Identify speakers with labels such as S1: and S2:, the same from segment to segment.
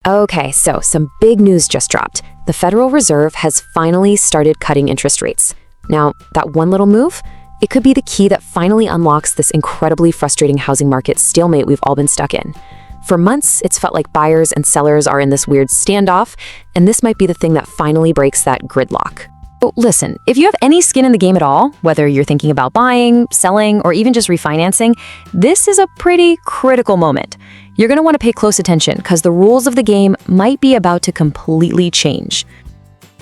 S1: Okay, so some big news just dropped. The Federal Reserve has finally started cutting interest rates. Now, that one little move, it could be the key that finally unlocks this incredibly frustrating housing market stalemate we've all been stuck in. For months, it's felt like buyers and sellers are in this weird standoff, and this might be the thing that finally breaks that gridlock. But listen, if you have any skin in the game at all, whether you're thinking about buying, selling, or even just refinancing, this is a pretty critical moment. You're going to want to pay close attention because the rules of the game might be about to completely change.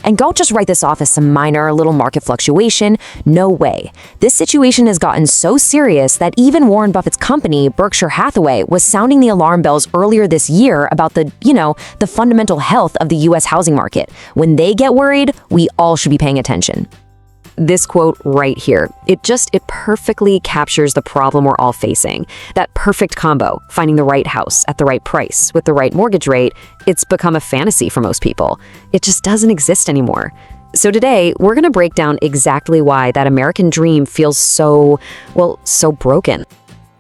S1: And don't just write this off as some minor little market fluctuation. No way. This situation has gotten so serious that even Warren Buffett's company, Berkshire Hathaway, was sounding the alarm bells earlier this year about the fundamental health of the US housing market. When they get worried, we all should be paying attention. This quote right here, it perfectly captures the problem we're all facing. That perfect combo, finding the right house at the right price with the right mortgage rate, it's become a fantasy for most people. It just doesn't exist anymore. So today, we're going to break down exactly why that American dream feels so broken.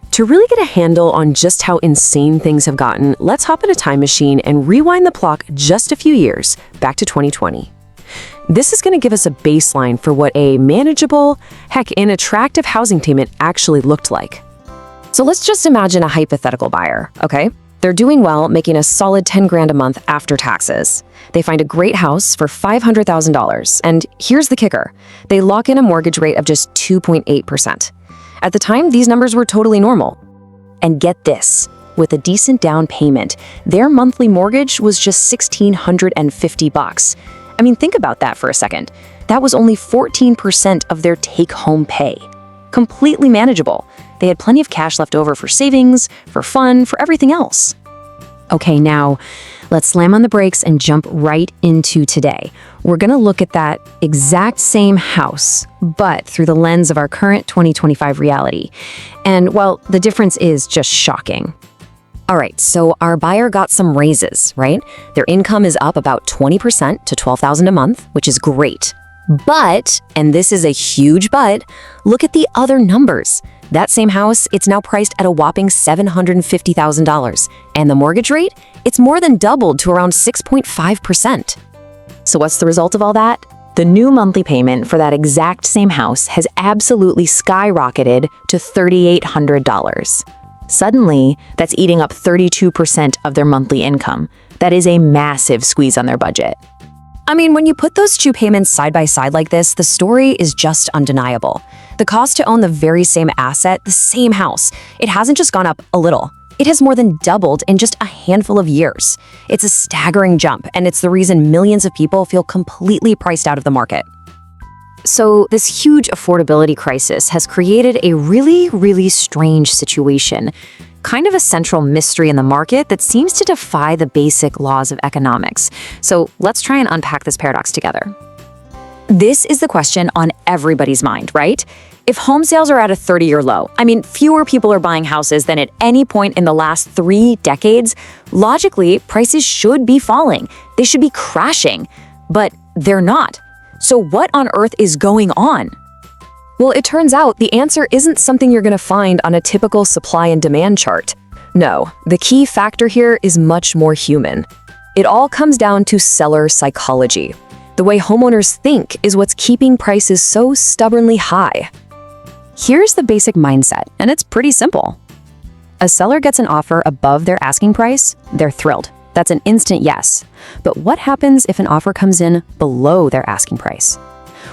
S1: To really get a handle on just how insane things have gotten, let's hop in a time machine and rewind the clock just a few years, back to 2020. This is going to give us a baseline for what a manageable, heck, an attractive housing payment actually looked like. So let's just imagine a hypothetical buyer, okay? They're doing well, making a solid 10 grand a month after taxes. They find a great house for $500,000, and here's the kicker. They lock in a mortgage rate of just 2.8%. At the time, these numbers were totally normal. And get this, with a decent down payment, their monthly mortgage was just $1,650. I mean, think about that for a second. That was only 14% of their take-home pay. Completely manageable. They had plenty of cash left over for savings, for fun, for everything else. Okay, now, let's slam on the brakes and jump right into today. We're going to look at that exact same house, but through the lens of our current 2025 reality. And, well, the difference is just shocking. All right, so our buyer got some raises, right? Their income is up about 20% to $12,000 a month, which is great. But, and this is a huge but, look at the other numbers. That same house, it's now priced at a whopping $750,000. And the mortgage rate? It's more than doubled to around 6.5%. So what's the result of all that? The new monthly payment for that exact same house has absolutely skyrocketed to $3,800. Suddenly, that's eating up 32% of their monthly income. That is a massive squeeze on their budget. I mean, when you put those two payments side by side like this, the story is just undeniable. The cost to own the very same asset, the same house, it hasn't just gone up a little. It has more than doubled in just a handful of years. It's a staggering jump, and it's the reason millions of people feel completely priced out of the market. So this huge affordability crisis has created a really, really strange situation, kind of a central mystery in the market that seems to defy the basic laws of economics. So let's try and unpack this paradox together. This is the question on everybody's mind, right? If home sales are at a 30-year low, I mean, fewer people are buying houses than at any point in the last 3 decades, logically, prices should be falling. They should be crashing, but they're not. So what on earth is going on? Well, it turns out the answer isn't something you're going to find on a typical supply and demand chart. No, the key factor here is much more human. It all comes down to seller psychology. The way homeowners think is what's keeping prices so stubbornly high. Here's the basic mindset, and it's pretty simple. A seller gets an offer above their asking price, they're thrilled. That's an instant yes. But what happens if an offer comes in below their asking price?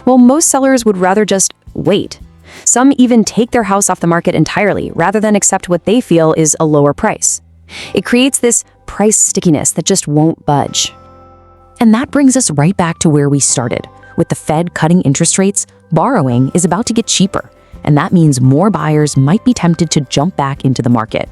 S1: Well, most sellers would rather just wait. Some even take their house off the market entirely rather than accept what they feel is a lower price. It creates this price stickiness that just won't budge. And that brings us right back to where we started. With the Fed cutting interest rates, borrowing is about to get cheaper. And that means more buyers might be tempted to jump back into the market.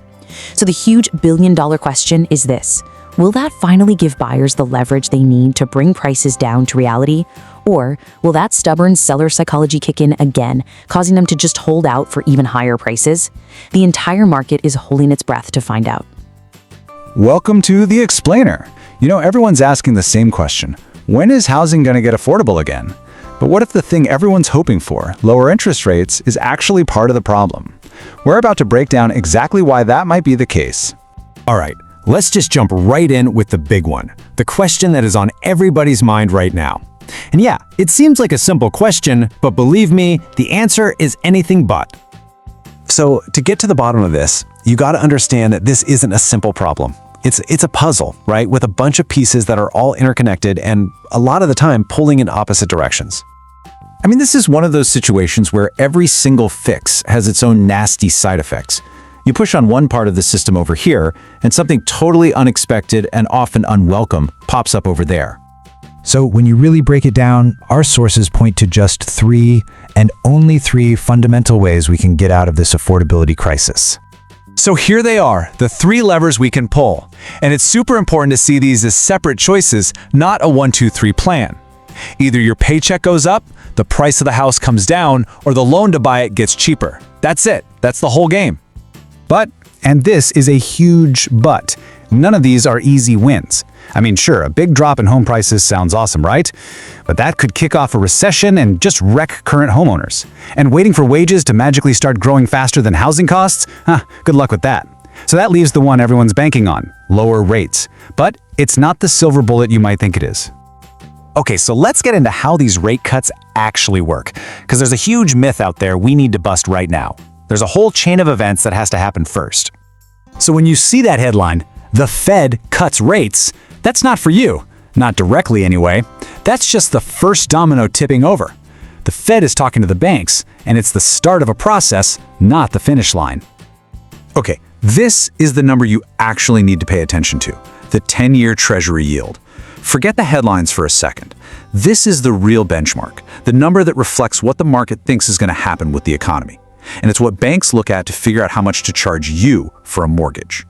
S1: So the huge billion-dollar question is this. Will that finally give buyers the leverage they need to bring prices down to reality? Or will that stubborn seller psychology kick in again, causing them to just hold out for even higher prices? The entire market is holding its breath to find out.
S2: Welcome to The Explainer. You know, everyone's asking the same question. When is housing going to get affordable again? But what if the thing everyone's hoping for, lower interest rates, is actually part of the problem? We're about to break down exactly why that might be the case. All right,
S3: let's just jump right in with the big one, the question that is on everybody's mind right now. And yeah, it seems like a simple question, but believe me, the answer is anything but.
S2: So to get to the bottom of this, you got to understand that this isn't a simple problem. It's a puzzle, right? With a bunch of pieces that are all interconnected and a lot of the time pulling in opposite directions.
S3: I mean, this is one of those situations where every single fix has its own nasty side effects. You push on one part of the system over here, and something totally unexpected and often unwelcome pops up over there.
S4: So when you really break it down, our sources point to just 3 and only 3 fundamental ways we can get out of this affordability crisis.
S2: So here they are, the 3 levers we can pull. And it's super important to see these as separate choices, not a 1-2-3 plan. Either your paycheck goes up, the price of the house comes down, or the loan to buy it gets cheaper. That's it. That's the whole game.
S5: But, and this is a huge but, none of these are easy wins. I mean, sure, a big drop in home prices sounds awesome, right? But that could kick off a recession and just wreck current homeowners. And waiting for wages to magically start growing faster than housing costs? Good luck with that. So that leaves the one everyone's banking on, lower rates. But it's not the silver bullet you might think it is.
S3: Okay, so let's get into how these rate cuts actually work, because there's a huge myth out there we need to bust right now. There's a whole chain of events that has to happen first.
S5: So when you see that headline, "The Fed cuts rates," that's not for you. Not directly anyway. That's just the first domino tipping over. The Fed is talking to the banks, and it's the start of a process, not the finish line.
S2: Okay, this is the number you actually need to pay attention to, the 10-year Treasury yield. Forget the headlines for a second. This is the real benchmark, the number that reflects what the market thinks is going to happen with the economy. And it's what banks look at to figure out how much to charge you for a mortgage.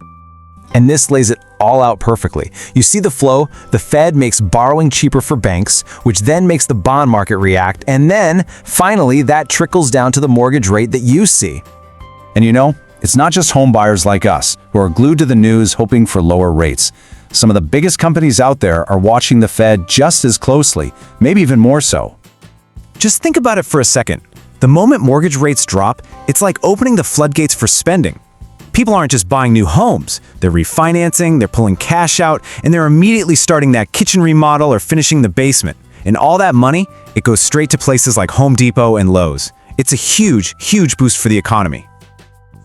S3: And this lays it all out perfectly. You see the flow? The Fed makes borrowing cheaper for banks, which then makes the bond market react, and then, finally, that trickles down to the mortgage rate that you see.
S2: And you know, it's not just home buyers like us who are glued to the news hoping for lower rates. Some of the biggest companies out there are watching the Fed just as closely, maybe even more so.
S3: Just think about it for a second. The moment mortgage rates drop, it's like opening the floodgates for spending. People aren't just buying new homes. They're refinancing, they're pulling cash out, and they're immediately starting that kitchen remodel or finishing the basement. And all that money, it goes straight to places like Home Depot and Lowe's. It's a huge, huge boost for the economy.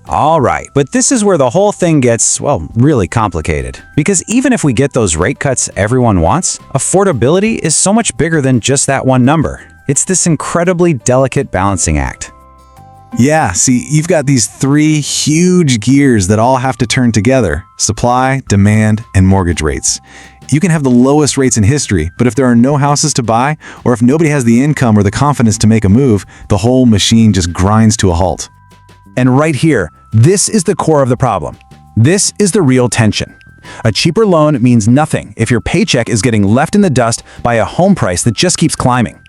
S5: All right, but this is where the whole thing gets, well, really complicated. Because even if we get those rate cuts everyone wants, affordability is so much bigger than just that one number. It's this incredibly delicate balancing act.
S2: Yeah, see, you've got these 3 huge gears that all have to turn together: supply, demand, and mortgage rates. You can have the lowest rates in history, but if there are no houses to buy, or if nobody has the income or the confidence to make a move, the whole machine just grinds to a halt. And right here, this is the core of the problem. This is the real tension. A cheaper loan means nothing if your paycheck is getting left in the dust by a home price that just keeps climbing.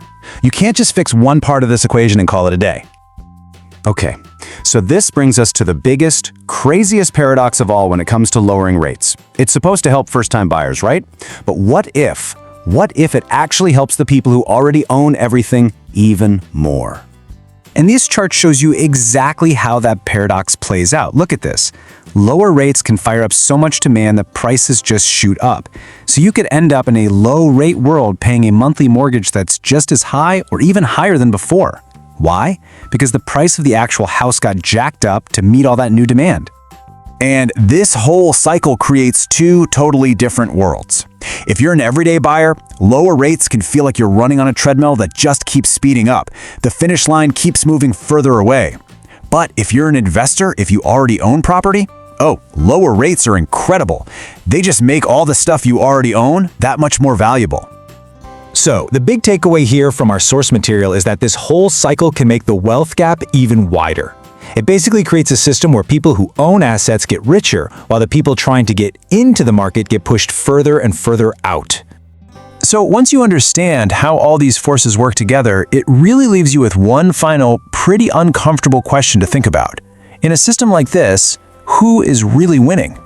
S2: You can't just fix one part of this equation and call it a day. Okay, so this brings us to the biggest, craziest paradox of all when it comes to lowering rates. It's supposed to help first-time buyers, right? But what if it actually helps the people who already own everything even more? And this chart shows you exactly how that paradox plays out. Look at this. Lower rates can fire up so much demand that prices just shoot up. So you could end up in a low-rate world paying a monthly mortgage that's just as high or even higher than before. Why? Because the price of the actual house got jacked up to meet all that new demand. And this whole cycle creates 2 totally different worlds. If you're an everyday buyer, lower rates can feel like you're running on a treadmill that just keeps speeding up. The finish line keeps moving further away. But if you're an investor, if you already own property, lower rates are incredible. They just make all the stuff you already own that much more valuable.
S3: So, the big takeaway here from our source material is that this whole cycle can make the wealth gap even wider. It basically creates a system where people who own assets get richer, while the people trying to get into the market get pushed further and further out.
S2: So once you understand how all these forces work together, it really leaves you with one final, pretty uncomfortable question to think about. In a system like this, who is really winning?